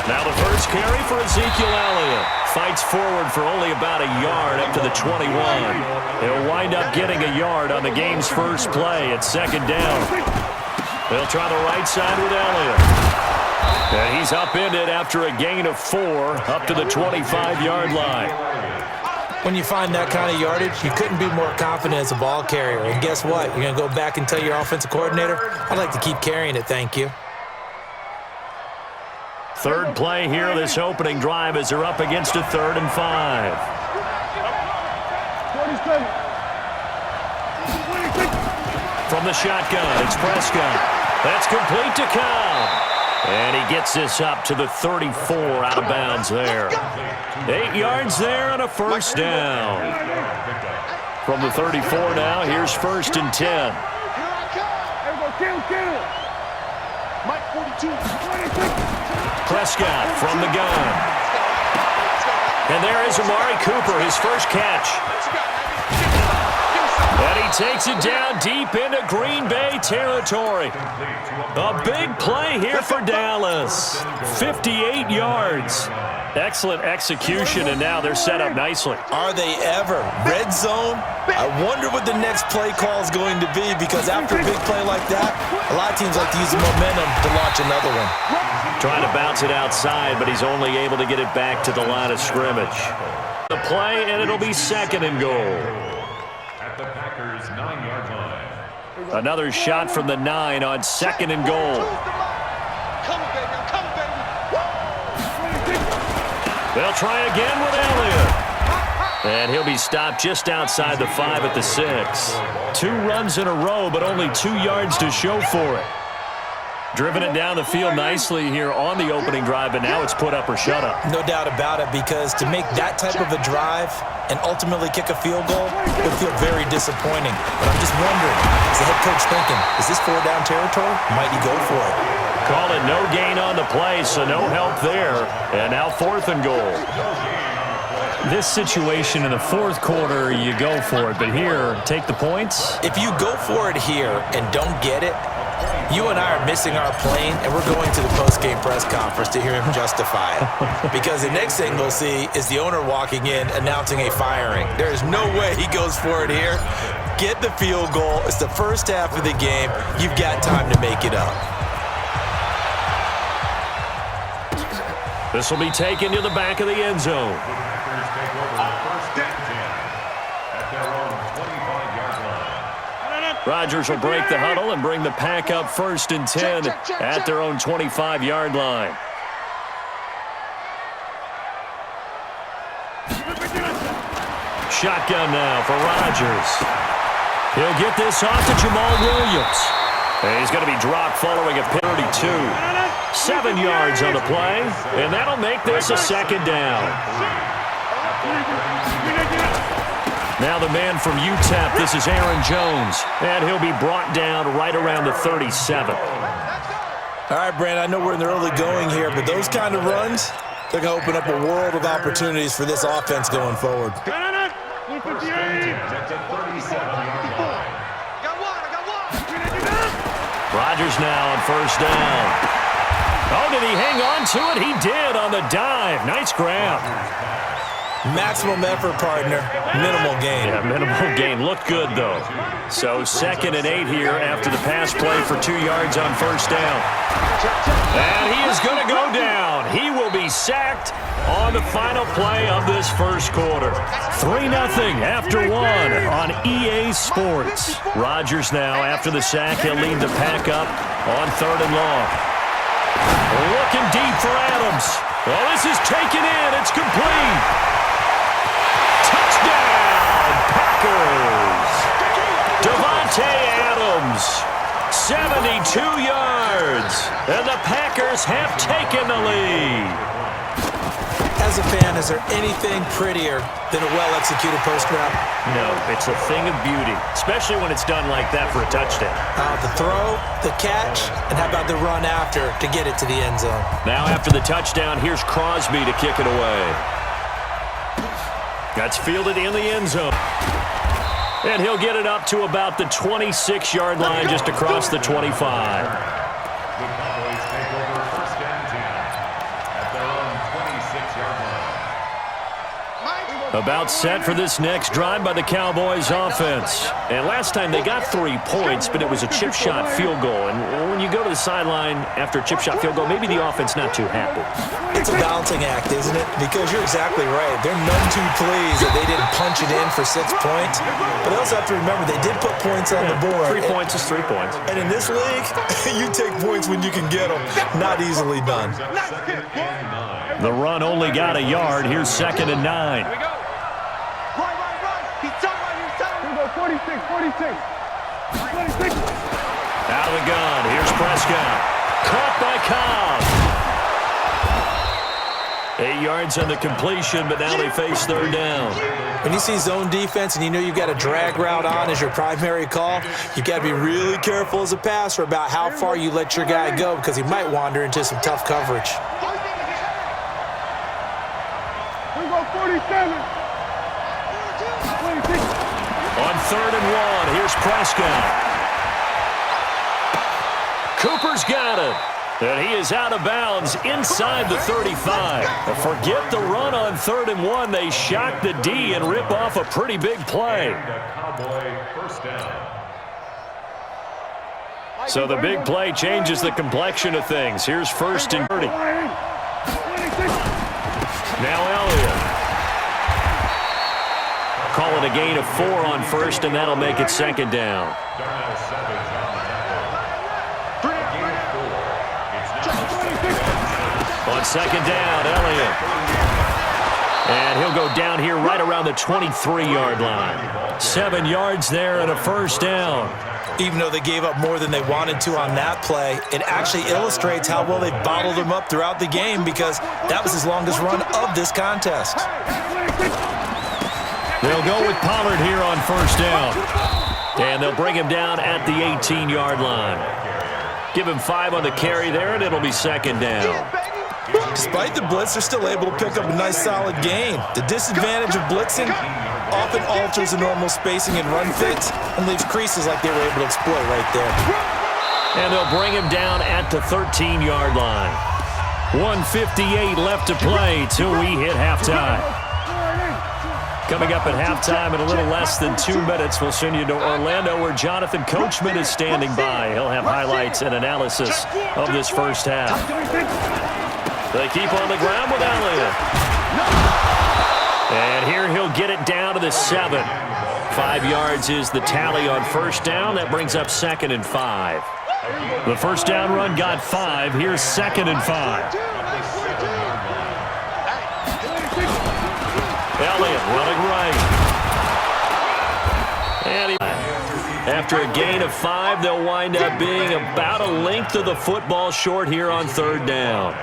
Now the first carry for Ezekiel Elliott. Fights forward for only about a yard up to the 21. He'll wind up getting a yard on the game's first play at second down. They'll try the right side with Elliott. And he's upended after a gain of 4 up to the 25-yard line. When you find that kind of yardage, you couldn't be more confident as a ball carrier. And guess what? You're going to go back and tell your offensive coordinator, I'd like to keep carrying it, thank you. Third play here, this opening drive, as they're up against a 3rd and 5. From the shotgun, it's Prescott. That's complete to Cobb. And he gets this up to the 34 out of bounds there. 8 yards there and a first down. From the 34 now, here's 1st and 10. Prescott from the gun. And there is Amari Cooper, his first catch. And he takes it down deep into Green Bay territory. A big play here for Dallas. 58 yards. Excellent execution, and now they're set up nicely. Are they ever? Red zone? I wonder what the next play call is going to be, because after a big play like that, a lot of teams like to use the momentum to launch another one. Trying to bounce it outside, but he's only able to get it back to the line of scrimmage. The play, and it'll be 2nd and goal. At the Packers' 9-yard line. Another shot from the 9 on 2nd and goal. They'll try again with Elliott. And he'll be stopped just outside the 5 at the 6. 2 runs in a row, but only 2 yards to show for it. Driven it down the field nicely here on the opening drive, but now it's put up or shut up. No doubt about it, because to make that type of a drive and ultimately kick a field goal would feel very disappointing. But I'm just wondering, is the head coach thinking, is this 4-down territory? Might he go for it? Call it no gain on the play, so no help there. And now 4th and goal. This situation in the 4th quarter, you go for it. But here, take the points. If you go for it here and don't get it, you and I are missing our plane, and we're going to the post-game press conference to hear him justify it. Because the next thing we'll see is the owner walking in announcing a firing. There is no way he goes for it here. Get the field goal. It's the first half of the game. You've got time to make it up. This will be taken to the back of the end zone. Rodgers will break the huddle and bring the pack up 1st and 10 at their own 25-yard line. Shotgun now for Rodgers. He'll get this off to Jamal Williams. And he's going to be dropped following a 32. 7 yards on the play, and that'll make this a 2nd down. Now the man from UTEP, this is Aaron Jones, and he'll be brought down right around the 37. All right, Brandon, I know we're in the early going here, but those kind of runs, they're going to open up a world of opportunities for this offense going forward. Rodgers now on 1st down. Oh, did he hang on to it? He did on the dive. Nice grab. Maximum effort, partner. Minimal gain. Yeah, minimal gain. Looked good, though. So 2nd and 8 here after the pass play for 2 yards on 1st down. And he is going to go down. He will be sacked on the final play of this 1st quarter. 3-0 after 1 on EA Sports. Rodgers now, after the sack, he'll lead the pack up on 3rd and long. Looking deep for Adams. Well, this is taken in. It's complete. Touchdown, Packers. Davante Adams, 72 yards. And the Packers have taken the lead. As a fan, is there anything prettier than a well-executed post route? No, it's a thing of beauty, especially when it's done like that for a touchdown. The throw, the catch, and how about the run after to get it to the end zone? Now after the touchdown, here's Crosby to kick it away. That's fielded in the end zone. And he'll get it up to about the 26-yard line, just across the 25. About set for this next drive by the Cowboys offense. And last time they got 3 points, but it was a chip shot field goal. And when you go to the sideline after a chip shot field goal, maybe the offense not too happy. It's a balancing act, isn't it? Because you're exactly right. They're none too pleased that they didn't punch it in for 6 points. But they also have to remember they did put points on the board. 3 points is 3 points. And in this league, you take points when you can get them. Not easily done. The run only got a yard. Here's 2nd and 9. Here we go. He's done right here. Here we go. 46. Out of the gun. Here's Prescott. Caught by Cobb. 8 yards on the completion, but now they face 3rd down. When you see zone defense and you know you've got a drag route on as your primary call, you've got to be really careful as a passer about how far you let your guy go because he might wander into some tough coverage. Here we go. 47. On 3rd and 1, here's Prescott. Cooper's got it. And he is out of bounds inside the 35. Forget the run on 3rd and 1. They shock the D and rip off a pretty big play. So the big play changes the complexion of things. Here's 1st and 30. Now Elliott. Call it a gain of 4 on 1st, and that'll make it 2nd down. On 2nd down, Elliott. And he'll go down here right around the 23-yard line. 7 yards there and a 1st down. Even though they gave up more than they wanted to on that play, it actually illustrates how well they bottled them up throughout the game because that was his longest run of this contest. They'll go with Pollard here on 1st down. And they'll bring him down at the 18-yard line. Give him 5 on the carry there, and it'll be 2nd down. Despite the blitz, they're still able to pick up a nice solid gain. The disadvantage of blitzing often alters the normal spacing and run fits and leaves creases like they were able to exploit right there. And they'll bring him down at the 13-yard line. 1:58 left to play till we hit halftime. Coming up at halftime in a little less than 2 minutes, we'll send you to Orlando where Jonathan Coachman is standing by. He'll have highlights and analysis of this first half. They keep on the ground with Elliott. And here he'll get it down to the 7. 5 yards is the tally on 1st down. That brings up 2nd and 5. The 1st down run got 5. Here's 2nd and 5. Elliott running right. And after a gain of 5, they'll wind up being about a length of the football short here on 3rd down.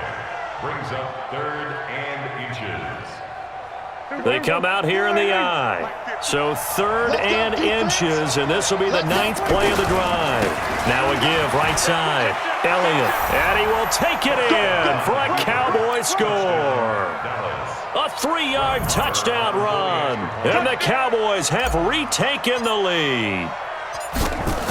Brings up 3rd and inches. They come out here in the I. So 3rd and inches, and this will be the 9th play of the drive. Now a give right side. Elliott, and he will take it in for a Cowboy score. A 3-yard touchdown run, and the Cowboys have retaken the lead.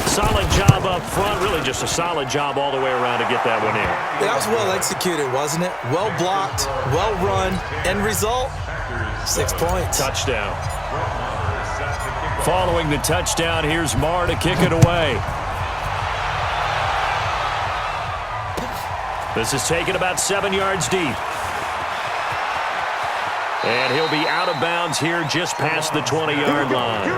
Solid job up front, really just a solid job all the way around to get that one in. That was well executed, wasn't it? Well blocked, well run, end result, 6 points. Touchdown. Following the touchdown, here's Marr to kick it away. This is taken about 7 yards deep. And he'll be out of bounds here just past the 20-yard line.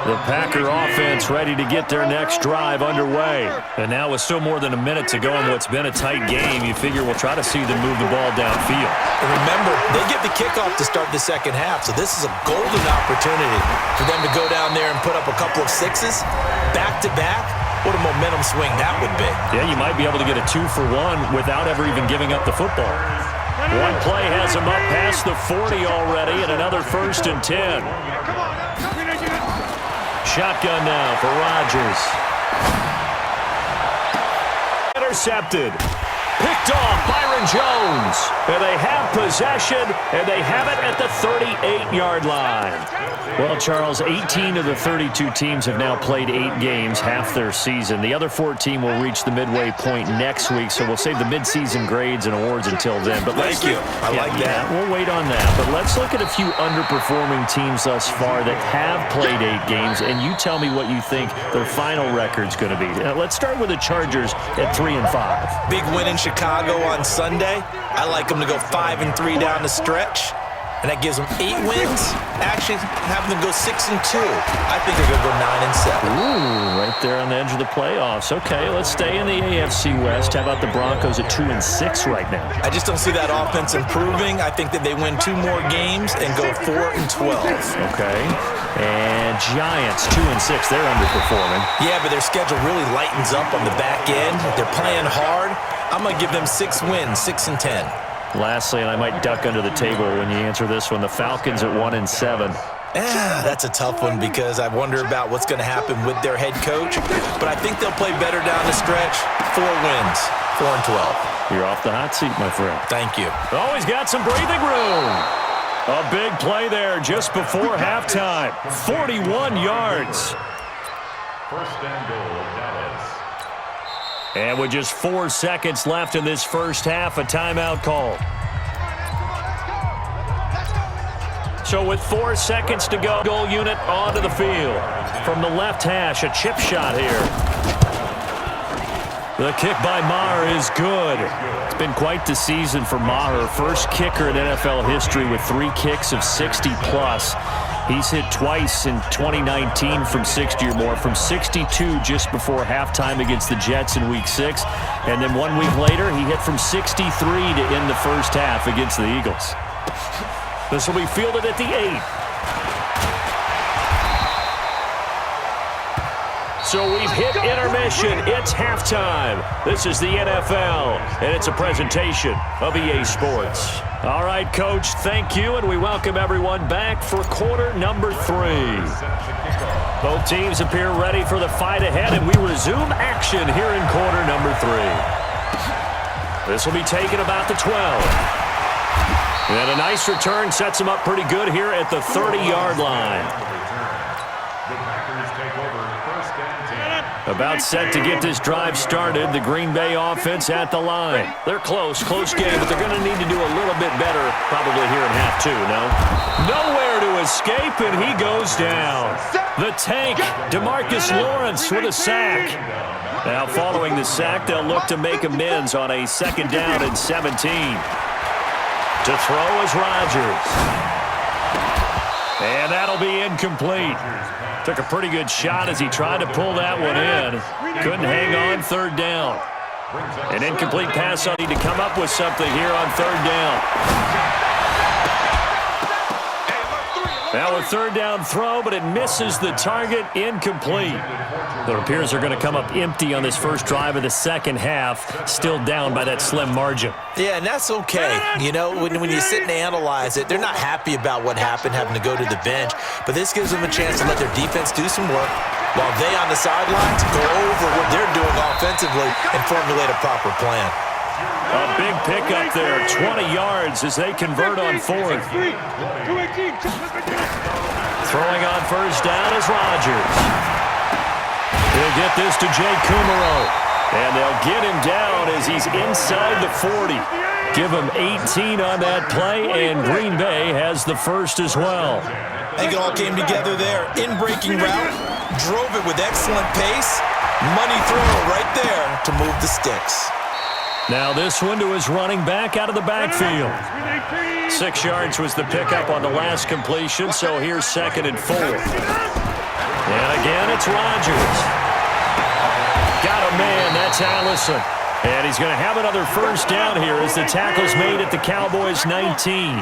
The Packer offense ready to get their next drive underway. And now with still more than a minute to go in what's been a tight game, you figure we'll try to see them move the ball downfield. And remember, they get the kickoff to start the second half, so this is a golden opportunity for them to go down there and put up a couple of 6s back-to-back. What a momentum swing that would be. Yeah, you might be able to get a 2-for-1 without ever even giving up the football. One play has them up past the 40 already, and another 1st and 10. Shotgun now for Rodgers. Intercepted. Picked off Byron Jones. And they have possession, and they have it at the 38-yard line. Well, Charles, 18 of the 32 teams have now played 8 games, half their season. The other 14 will reach the midway point next week, so we'll save the midseason grades and awards until then. But Thank you. I like that. We'll wait on that. But let's look at a few underperforming teams thus far that have played 8 games, and you tell me what you think their final record's going to be. Let's start with the Chargers at 3-5. Big win in Chicago on Sunday. I like them to go 5-3 down the stretch. And that gives them 8 wins. Actually, having them go 6-2. I think they're going to go 9-7. Ooh, right there on the edge of the playoffs. Okay, let's stay in the AFC West. How about the Broncos at 2-6 right now? I just don't see that offense improving. I think that they win 2 more games and go 4-12. Okay. And Giants, 2-6. They're underperforming. Yeah, but their schedule really lightens up on the back end. They're playing hard. I'm going to give them 6 wins, 6-10. Lastly, and I might duck under the table when you answer this one, the Falcons at 1-7. That's a tough one because I wonder about what's going to happen with their head coach. But I think they'll play better down the stretch. 4 wins, 4-12. You're off the hot seat, my friend. Thank you. Always got some breathing room. A big play there just before halftime. 41 yards. First and goal, Dallas. And with just 4 seconds left in this first half, a timeout called. So with 4 seconds to go, goal unit onto the field. From the left hash, a chip shot here. The kick by Maher is good. It's been quite the season for Maher. First kicker in NFL history with 3 kicks of 60+. He's hit twice in 2019 from 60 or more, from 62 just before halftime against the Jets in Week 6. And then 1 week later, he hit from 63 to end the first half against the Eagles. This will be fielded at the 8. So we've hit intermission. It's halftime. This is the NFL, and it's a presentation of EA Sports. All right, Coach, thank you, and we welcome everyone back for quarter number 3. Both teams appear ready for the fight ahead, and we resume action here in quarter number 3. This will be taken about the 12. And a nice return sets him up pretty good here at the 30-yard line. About set to get this drive started. The Green Bay offense at the line. They're close game, but they're going to need to do a little bit better probably here in half 2, no? Nowhere to escape, and he goes down. The tank, DeMarcus Lawrence with a sack. Now following the sack, they'll look to make amends on a 2nd down and 17. To throw is Rodgers. And that'll be incomplete. Took a pretty good shot as he tried to pull that one in. Couldn't hang on 3rd down. An incomplete pass on need to come up with something here on 3rd down. Now a 3rd down throw, but it misses the target. Incomplete. It appears they're going to come up empty on this first drive of the second half, still down by that slim margin. Yeah, and that's okay. You know, when you sit and analyze it, they're not happy about what happened, having to go to the bench. But this gives them a chance to let their defense do some work while they on the sidelines go over what they're doing offensively and formulate a proper plan. A big pickup there, 20 yards as they convert on 4th. Throwing on 1st down is Rodgers. He'll get this to Jay Kumaro. And they'll get him down as he's inside the 40. Give him 18 on that play, and Green Bay has the first as well. I think it all came together there. In-breaking route, drove it with excellent pace. Money throw right there to move the sticks. Now this one to his running back out of the backfield. 6 yards was the pickup on the last completion, so here's 2nd and 4. And again, it's Rodgers. Got a man, that's Allison. And he's going to have another first down here as the tackle's made at the Cowboys 19.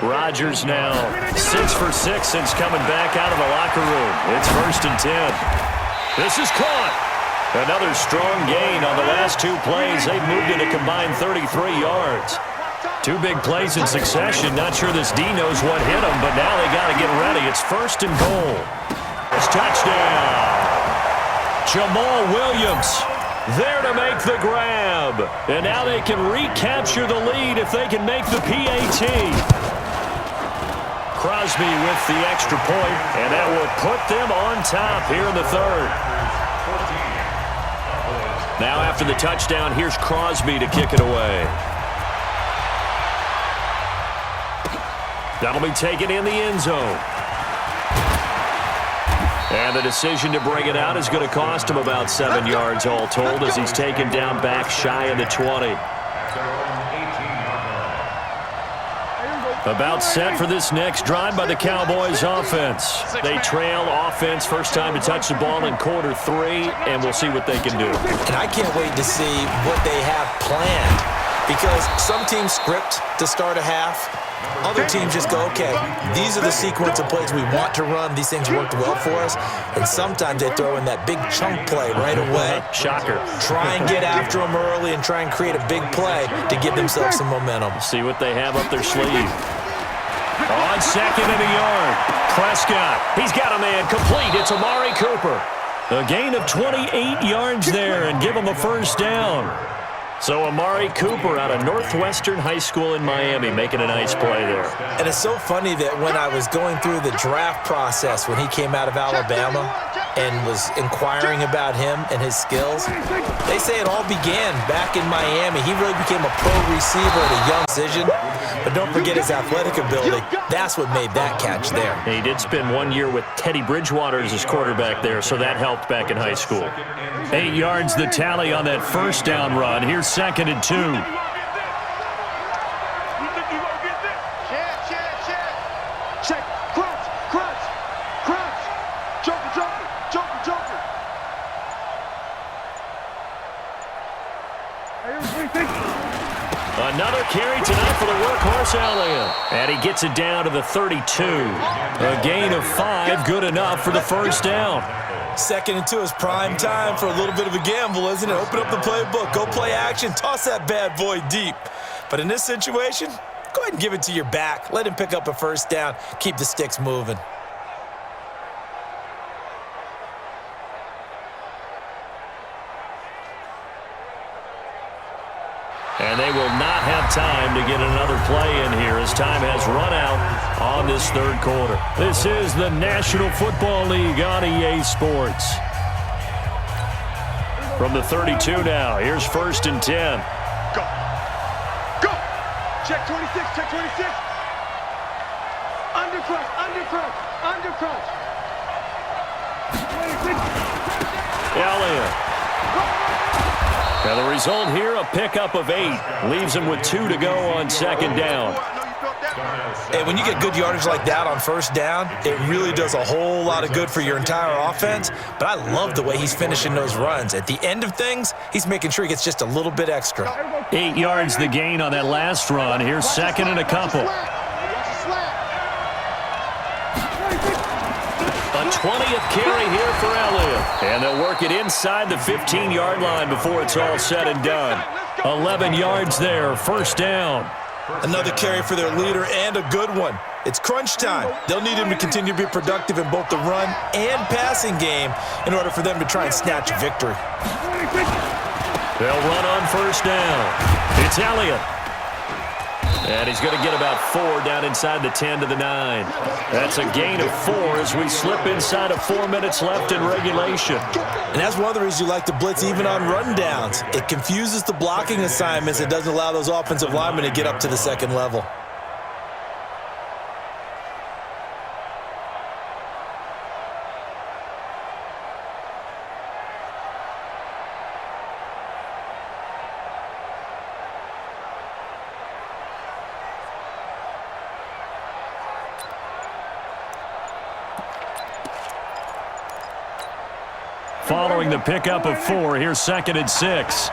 Rodgers now 6 for 6 since coming back out of the locker room. It's 1st and 10. This is caught. Another strong gain on the last 2 plays. They've moved it a combined 33 yards. 2 big plays in succession. Not sure this D knows what hit him, but now they got to get ready. It's 1st and goal. Touchdown. Jamal Williams There to make the grab. And now they can recapture the lead if they can make the PAT. Crosby with the extra point, and that will put them on top here in the third. Now after the touchdown, here's Crosby to kick it away. That'll be taken in the end zone. And the decision to bring it out is going to cost him about 7 yards all told as he's taken down back shy of the 20. About set for this next drive by the Cowboys offense. They trail offense first time to touch the ball in quarter 3, and we'll see what they can do. And I can't wait to see what they have planned, because some teams script to start a half. Other teams just go, okay, these are the sequence of plays we want to run. These things worked well for us. And sometimes they throw in that big chunk play right away. Shocker. Try and get after them early and try and create a big play to give themselves some momentum. See what they have up their sleeve. On second and a yard. Prescott. He's got a man complete. It's Amari Cooper. A gain of 28 yards there and give him a first down. So Amari Cooper out of Northwestern High School in Miami making a nice play there. And it's so funny that when I was going through the draft process when he came out of Alabama and was inquiring about him and his skills, they say it all began back in Miami. He really became a pro receiver at a young decision. But don't forget his athletic ability. That's what made that catch there. He did spend 1 year with Teddy Bridgewater as his quarterback there, so that helped back in high school. 8 yards the tally on that first down run. Here's second and 2. Check, crunch, crunch, crunch. Joker, joker, joker, joker. Another carry tonight for the workhorse Elliott. And he gets it down to the 32. A gain of 5, good enough for the first down. Second and 2 is prime time for a little bit of a gamble, isn't it? Open up the playbook, go play action, toss that bad boy deep. But in this situation, go ahead and give it to your back. Let him pick up a first down. Keep the sticks moving. And they will not have time to get another play in here as time has run out on this third quarter. This is the National Football League on EA Sports. From the 32 now, here's first and 10. Go. Go. Check 26, check 26. Under crunch, under crunch, under crunch. 26. Elliott. Now the result here, a pickup of 8. Leaves him with 2 to go on second down. Hey, when you get good yardage like that on first down, it really does a whole lot of good for your entire offense. But I love the way he's finishing those runs. At the end of things, he's making sure he gets just a little bit extra. 8 yards the gain on that last run. Here's second and a couple. A 20th carry here for Elliott. And they'll work it inside the 15-yard line before it's all said and done. 11 yards there, first down. Another carry for their leader and a good one. It's crunch time. They'll need him to continue to be productive in both the run and passing game in order for them to try and snatch a victory. They'll run on first down. It's Elliott. And he's going to get about 4 down inside the 10 to the 9. That's a gain of 4 as we slip inside of 4 minutes left in regulation. And that's one of the reasons you like to blitz even on rundowns. It confuses the blocking assignments. It doesn't allow those offensive linemen to get up to the second level. Following the pickup of 4, here's second and 6.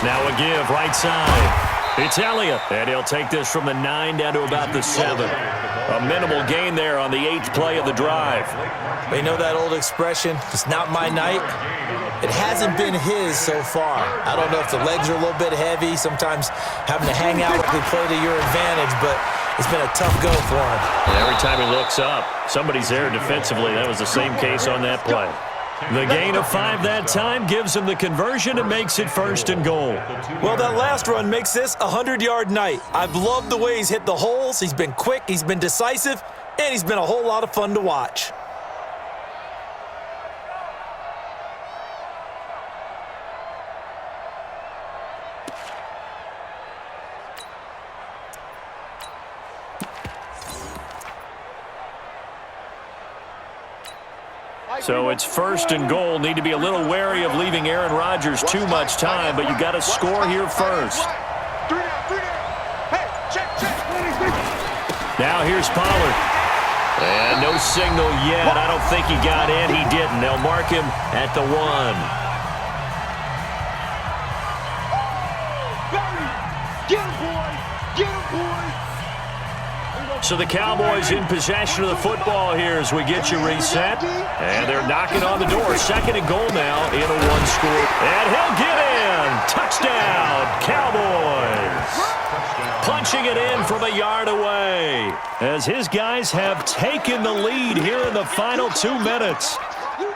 Now a give, right side. It's Elliott, and he'll take this from the 9 down to about the 7. A minimal gain there on the 8th play of the drive. They know that old expression, it's not my night. It hasn't been his so far. I don't know if the legs are a little bit heavy, sometimes having to hang out with the play to your advantage, but it's been a tough go for him. And every time he looks up, somebody's there defensively. That was the same case on that play. The gain of 5 that time gives him the conversion and makes it 1st and goal. Well, that last run makes this a 100-yard night. I've loved the way he's hit the holes. He's been quick, he's been decisive, and he's been a whole lot of fun to watch. So it's 1st and goal. Need to be a little wary of leaving Aaron Rodgers too much time, but you got to score here first. Now here's Pollard. And no signal yet. I don't think he got in. He didn't. They'll mark him at the 1. So the Cowboys in possession of the football here as we get you reset. And they're knocking on the door. 2nd and goal now in a 1-score. And he'll get in. Touchdown, Cowboys. Punching it in from a yard away as his guys have taken the lead here in the final 2 minutes.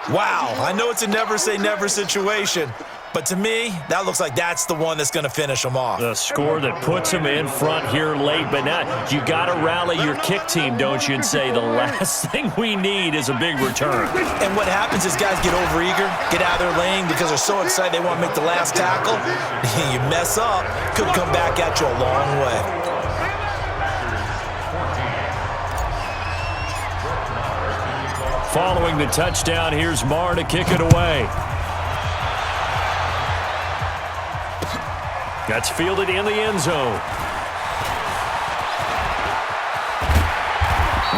Wow, I know it's a never say never situation, but to me, that looks like that's the one that's going to finish them off. The score that puts them in front here late, but now you got to rally your kick team, don't you, and say the last thing we need is a big return. And what happens is guys get overeager, get out of their lane because they're so excited they want to make the last tackle. You mess up, could come back at you a long way. Following the touchdown, here's Marr to kick it away. That's fielded in the end zone.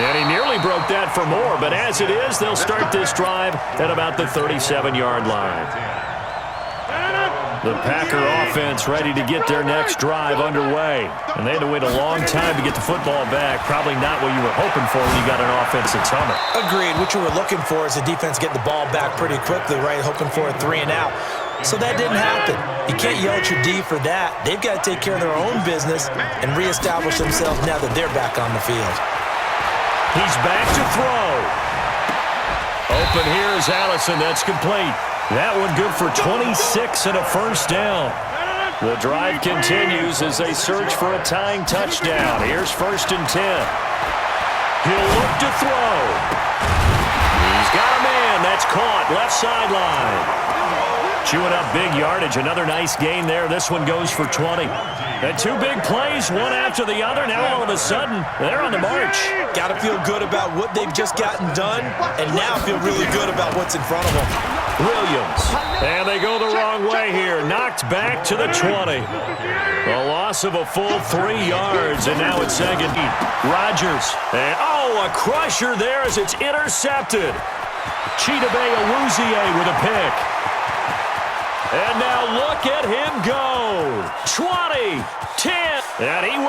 And he nearly broke that for more, but as it is, they'll start this drive at about the 37-yard line. The Packer offense ready to get their next drive underway. And they had to wait a long time to get the football back. Probably not what you were hoping for when you got an offense that's humming. Agreed. What you were looking for is the defense getting the ball back pretty quickly, right? Hoping for a 3 and out. So that didn't happen. You can't yell at your D for that. They've got to take care of their own business and reestablish themselves now that they're back on the field. He's back to throw. Open here is Allison. That's complete. That one good for 26 and a 1st down. The drive continues as they search for a tying touchdown. Here's 1st and 10. He'll look to throw. He's got a man. That's caught. Left sideline. Chewing up big yardage. Another nice gain there. This one goes for 20. And 2 big plays, one after the other. Now all of a sudden, they're on the march. Got to feel good about what they've just gotten done, and now feel really good about what's in front of them. Williams. And they go the wrong way here. Knocked back to the 20. A loss of a full 3 yards, and now it's 2nd. Rodgers. And, a crusher there as it's intercepted. Chidobe Awuzie with a pick. And now look at him go. 20, 10, and he